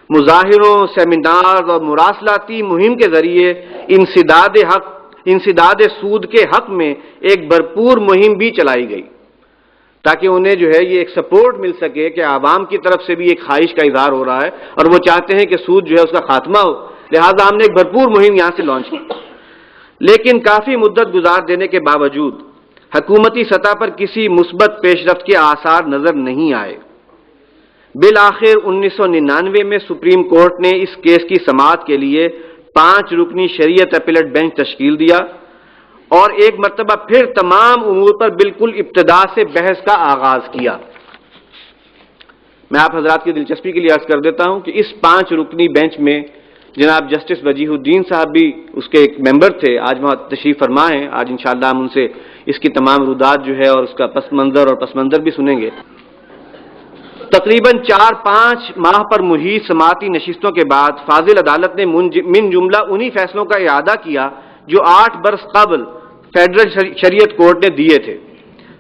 مظاہروں، سیمینار اور مراسلاتی مہم کے ذریعے انسداد سود کے حق میں ایک بھرپور مہم بھی چلائی گئی، تاکہ انہیں جو ہے یہ ایک سپورٹ مل سکے کہ عوام کی طرف سے بھی ایک خواہش کا اظہار ہو رہا ہے اور وہ چاہتے ہیں کہ سود جو ہے اس کا خاتمہ ہو، لہذا ہم نے ایک بھرپور مہم یہاں سے لانچ کی۔ لیکن کافی مدت گزار دینے کے باوجود حکومتی سطح پر کسی مثبت پیش رفت کے آثار نظر نہیں آئے۔ بالآخر 1999 میں سپریم کورٹ نے اس کیس کی سماعت کے لیے 5 رکنی شریعت اپیلٹ بینچ تشکیل دیا اور ایک مرتبہ پھر تمام امور پر بالکل ابتدا سے بحث کا آغاز کیا۔ میں آپ حضرات کی دلچسپی کے لیے عرض کر دیتا ہوں کہ اس 5 رکنی بینچ میں جناب جسٹس وجیہ الدین صاحب بھی اس کے ایک ممبر تھے، آج وہاں تشریف فرما ہیں۔ آج انشاءاللہ ہم ان سے اس کی تمام رودات جو ہے اور اس کا پس منظر بھی سنیں گے۔ تقریباً 4-5 ماہ پر محیط سماعتی نشستوں کے بعد فاضل عدالت نے من جملہ انہی فیصلوں کا اعادہ کیا جو 8 برس قبل فیڈرل شریعت کورٹ نے دیے تھے۔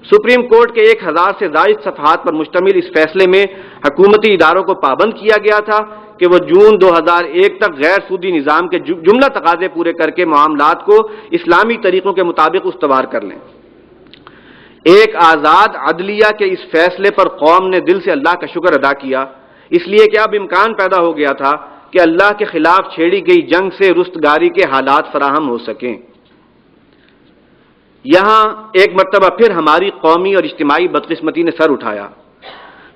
سپریم کورٹ کے 1000 سے زائد صفحات پر مشتمل اس فیصلے میں حکومتی اداروں کو پابند کیا گیا تھا کہ وہ جون 2001 تک غیر سودی نظام کے جملہ تقاضے پورے کر کے معاملات کو اسلامی طریقوں کے مطابق استوار کر لیں۔ ایک آزاد عدلیہ کے اس فیصلے پر قوم نے دل سے اللہ کا شکر ادا کیا، اس لیے کہ اب امکان پیدا ہو گیا تھا کہ اللہ کے خلاف چھیڑی گئی جنگ سے رستگاری کے حالات فراہم ہو سکیں۔ یہاں ایک مرتبہ پھر ہماری قومی اور اجتماعی بدقسمتی نے سر اٹھایا۔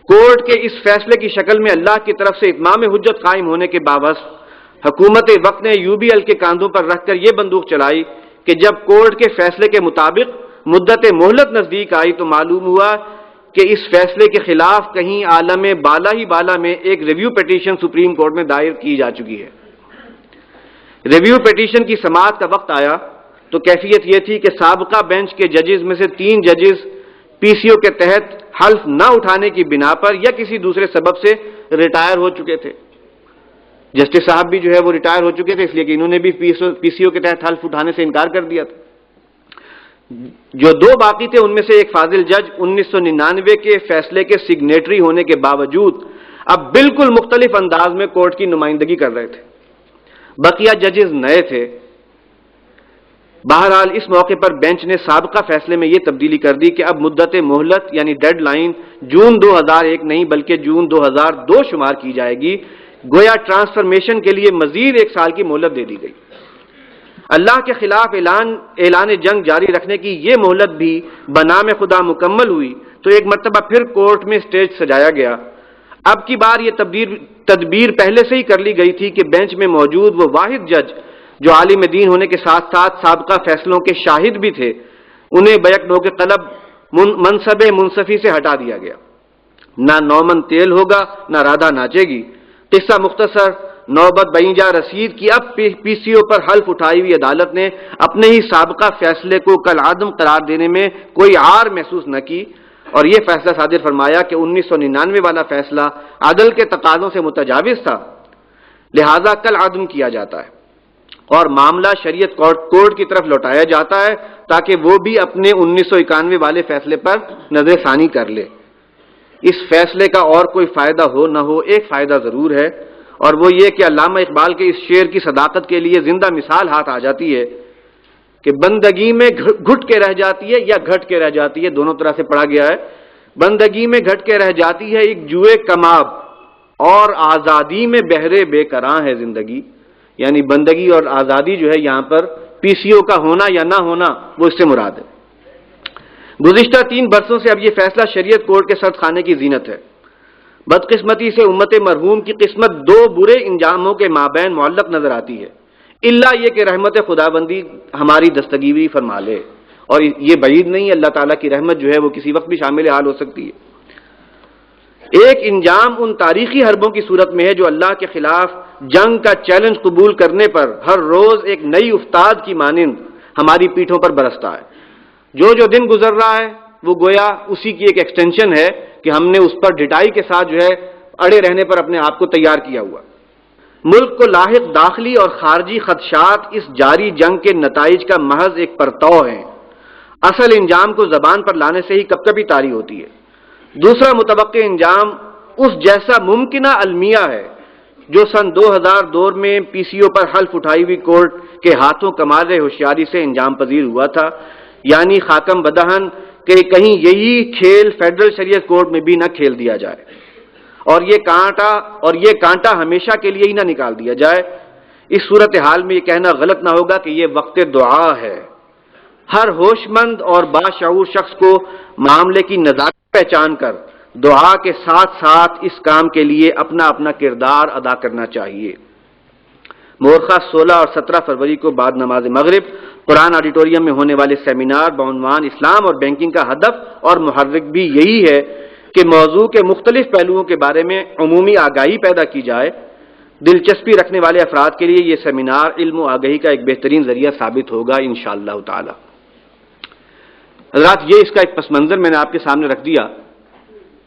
کورٹ کے اس فیصلے کی شکل میں اللہ کی طرف سے اتمام حجت قائم ہونے کے باوجود حکومت وقت نے UBL کے کاندھوں پر رکھ کر یہ بندوق چلائی کہ جب کورٹ کے فیصلے کے مطابق مدت مہلت نزدیک آئی تو معلوم ہوا کہ اس فیصلے کے خلاف کہیں عالم بالا میں ایک ریویو پیٹیشن سپریم کورٹ میں دائر کی جا چکی ہے۔ ریویو پیٹیشن کی سماعت کا وقت آیا تو کیفیت یہ تھی کہ سابقہ بینچ کے ججز میں سے 3 ججز PCO کے تحت حلف نہ اٹھانے کی بنا پر یا کسی دوسرے سبب سے ریٹائر ہو چکے تھے۔ جسٹس صاحب بھی جو ہے وہ ریٹائر ہو چکے تھے، اس لیے کہ انہوں نے بھی PCO کے تحت حلف اٹھانے سے انکار کر دیا تھا۔ جو 2 باقی تھے ان میں سے ایک فاضل جج 1999 کے فیصلے کے سگنیٹری ہونے کے باوجود اب بالکل مختلف انداز میں کورٹ کی نمائندگی کر رہے تھے۔ بقیہ ججز نئے تھے۔ بہرحال اس موقع پر بینچ نے سابقہ فیصلے میں یہ تبدیلی کر دی کہ اب مدت مہلت یعنی ڈیڈ لائن جون 2001 نہیں بلکہ جون 2002 شمار کی جائے گی، گویا ٹرانسفرمیشن کے لیے مزید 1 سال کی مہلت دے دی گئی۔ اللہ کے خلاف اعلان جنگ جاری رکھنے کی یہ مہلت بھی بنام خدا مکمل ہوئی تو ایک مرتبہ پھر کورٹ میں سٹیج سجایا گیا۔ اب کی بار یہ تدبیر پہلے سے ہی کر لی گئی تھی کہ بینچ میں موجود وہ واحد جج جو عالم دین ہونے کے ساتھ ساتھ سابقہ فیصلوں کے شاہد بھی تھے، انہیں بیک نوک قلب منصب منصفی سے ہٹا دیا گیا۔ نہ نومن تیل ہوگا نہ رادھا ناچے گی۔ قصہ مختصر، نوبت بینجا رسید کی اب PCO پر حلف اٹھائی ہوئی عدالت نے اپنے ہی سابقہ فیصلے کو کالعدم قرار دینے میں کوئی عار محسوس نہ کی اور یہ فیصلہ صادر فرمایا کہ 1999 والا فیصلہ عدل کے تقاضوں سے متجاوز تھا، لہذا کالعدم کیا جاتا ہے اور معاملہ شریعت کورٹ کی طرف لوٹایا جاتا ہے تاکہ وہ بھی اپنے 1991 والے فیصلے پر نظر ثانی کر لے۔ اس فیصلے کا اور کوئی فائدہ ہو نہ ہو، ایک فائدہ ضرور ہے اور وہ یہ کہ علامہ اقبال کے اس شعر کی صداقت کے لیے زندہ مثال ہاتھ آ جاتی ہے کہ بندگی میں گھٹ کے رہ جاتی ہے یا گھٹ کے رہ جاتی ہے، دونوں طرح سے پڑھا گیا ہے۔ بندگی میں گھٹ کے رہ جاتی ہے ایک جوئے کماب اور آزادی میں بہرے بے کراں ہے زندگی، یعنی بندگی اور آزادی جو ہے یہاں پر PCO کا ہونا یا نہ ہونا وہ اس سے مراد ہے۔ گزشتہ 3 برسوں سے اب یہ فیصلہ شریعت کورٹ کے سرد خانے کی زینت ہے۔ بدقسمتی سے امت مرحوم کی قسمت 2 برے انجاموں کے مابین معلق نظر آتی ہے، الا یہ کہ رحمت خداوندی ہماری دستگیری فرما لے، اور یہ بعید نہیں، اللہ تعالیٰ کی رحمت جو ہے وہ کسی وقت بھی شامل حال ہو سکتی ہے۔ ایک انجام ان تاریخی حربوں کی صورت میں ہے جو اللہ کے خلاف جنگ کا چیلنج قبول کرنے پر ہر روز ایک نئی افتاد کی مانند ہماری پیٹھوں پر برستا ہے۔ جو دن گزر رہا ہے وہ گویا اسی کی ایک ایکسٹینشن ہے کہ ہم نے اس پر ڈٹائی کے ساتھ جو ہے اڑے رہنے پر اپنے آپ کو تیار کیا ہوا۔ ملک کو لاحق داخلی اور خارجی خدشات اس جاری جنگ کے نتائج کا محض ایک پرتو ہیں، اصل انجام کو زبان پر لانے سے ہی کب کبھی طاری ہوتی ہے۔ دوسرا متوقع انجام اس جیسا ممکنہ المیہ ہے جو سن 2002 میں پی سی او پر حلف اٹھائی ہوئی کورٹ کے ہاتھوں کمال ہوشیاری سے انجام پذیر ہوا تھا، یعنی خاکم بدہن کہ کہیں یہی کھیل فیڈرل شریعت کورٹ میں بھی نہ کھیل دیا جائے اور یہ کانٹا ہمیشہ کے لیے ہی نہ نکال دیا جائے۔ اس صورتحال میں یہ کہنا غلط نہ ہوگا کہ یہ وقت دعا ہے۔ ہر ہوش مند اور باشعور شخص کو معاملے کی نزاکت پہچان کر دعا کے ساتھ ساتھ اس کام کے لیے اپنا اپنا کردار ادا کرنا چاہیے۔ مورخہ 16 اور 17 فروری کو بعد نماز مغرب قرآن آڈیٹوریم میں ہونے والے سیمینار بعنوان اسلام اور بینکنگ کا ہدف اور محرک بھی یہی ہے کہ موضوع کے مختلف پہلوؤں کے بارے میں عمومی آگاہی پیدا کی جائے۔ دلچسپی رکھنے والے افراد کے لیے یہ سیمینار علم و آگاہی کا ایک بہترین ذریعہ ثابت ہوگا انشاءاللہ تعالی۔ حضرات، یہ اس کا ایک پس منظر میں نے آپ کے سامنے رکھ دیا۔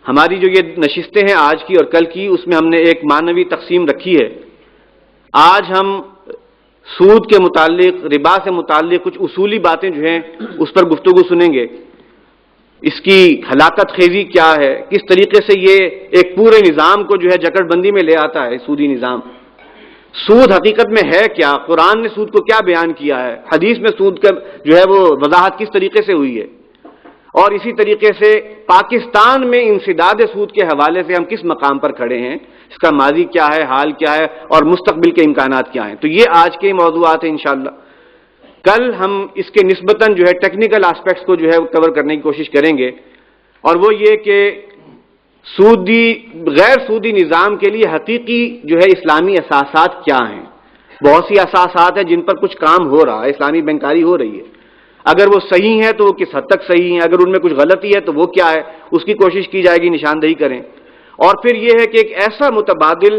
ہماری جو یہ نشستیں ہیں آج کی اور کل کی، اس میں ہم نے ایک معنوی تقسیم رکھی ہے۔ آج ہم سود کے متعلق، ربا سے متعلق کچھ اصولی باتیں جو ہیں اس پر گفتگو سنیں گے۔ اس کی ہلاکت خیزی کیا ہے، کس طریقے سے یہ ایک پورے نظام کو جو ہے جکڑ بندی میں لے آتا ہے، سودی نظام۔ سود حقیقت میں ہے کیا، قرآن نے سود کو کیا بیان کیا ہے، حدیث میں سود کا جو ہے وہ وضاحت کس طریقے سے ہوئی ہے، اور اسی طریقے سے پاکستان میں انسداد سود کے حوالے سے ہم کس مقام پر کھڑے ہیں، اس کا ماضی کیا ہے، حال کیا ہے، اور مستقبل کے امکانات کیا ہیں۔ تو یہ آج کے موضوعات ہیں انشاءاللہ۔ کل ہم اس کے نسبتاً جو ہے ٹیکنیکل آسپیکٹس کو جو ہے کور کرنے کی کوشش کریں گے، اور وہ یہ کہ غیر سودی نظام کے لیے حقیقی جو ہے اسلامی اساسات کیا ہیں۔ بہت سی اساسات ہیں جن پر کچھ کام ہو رہا ہے، اسلامی بینکاری ہو رہی ہے۔ اگر وہ صحیح ہیں تو وہ کس حد تک صحیح ہیں، اگر ان میں کچھ غلطی ہے تو وہ کیا ہے، اس کی کوشش کی جائے گی، نشاندہی کریں۔ اور پھر یہ ہے کہ ایک ایسا متبادل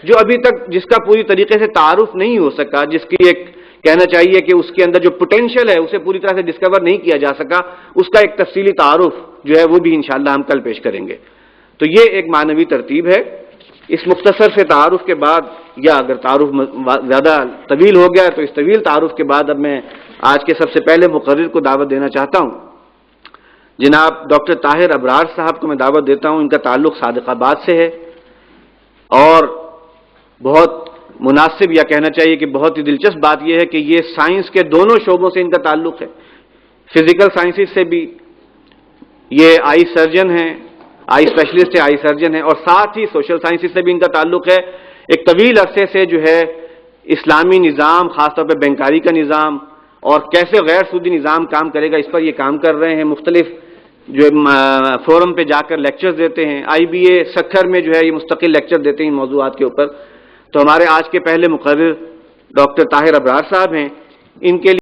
جو ابھی تک جس کا پوری طریقے سے تعارف نہیں ہو سکا، جس کی ایک کہنا چاہیے کہ اس کے اندر جو پوٹینشیل ہے اسے پوری طرح سے ڈسکور نہیں کیا جا سکا، اس کا ایک تفصیلی تعارف جو ہے وہ بھی انشاءاللہ ہم کل پیش کریں گے۔ تو یہ ایک معنوی ترتیب ہے۔ اس مختصر سے تعارف کے بعد، یا اگر تعارف زیادہ طویل ہو گیا تو اس طویل تعارف کے بعد اب میں آج کے سب سے پہلے مقرر کو دعوت دینا چاہتا ہوں۔ جناب ڈاکٹر طاہر ابرار صاحب کو میں دعوت دیتا ہوں۔ ان کا تعلق صادق آباد سے ہے، اور بہت مناسب یا کہنا چاہیے کہ بہت ہی دلچسپ بات یہ ہے کہ یہ سائنس کے دونوں شعبوں سے ان کا تعلق ہے، فزیکل سائنسز سے بھی، یہ آئی سرجن ہیں، آئی اسپیشلسٹ ہے، آئی سرجن ہے، اور ساتھ ہی سوشل سائنسز سے بھی ان کا تعلق ہے۔ ایک طویل عرصے سے جو ہے اسلامی نظام، خاص طور پہ بینکاری کا نظام اور کیسے غیر سودی نظام کام کرے گا، اس پر یہ کام کر رہے ہیں۔ مختلف جو فورم پہ جا کر لیکچرز دیتے ہیں، آئی بی اے سکھر میں جو ہے یہ مستقل لیکچر دیتے ہیں ان موضوعات کے اوپر۔ تو ہمارے آج کے پہلے مقرر ڈاکٹر طاہر ابرار صاحب ہیں، ان کے لیے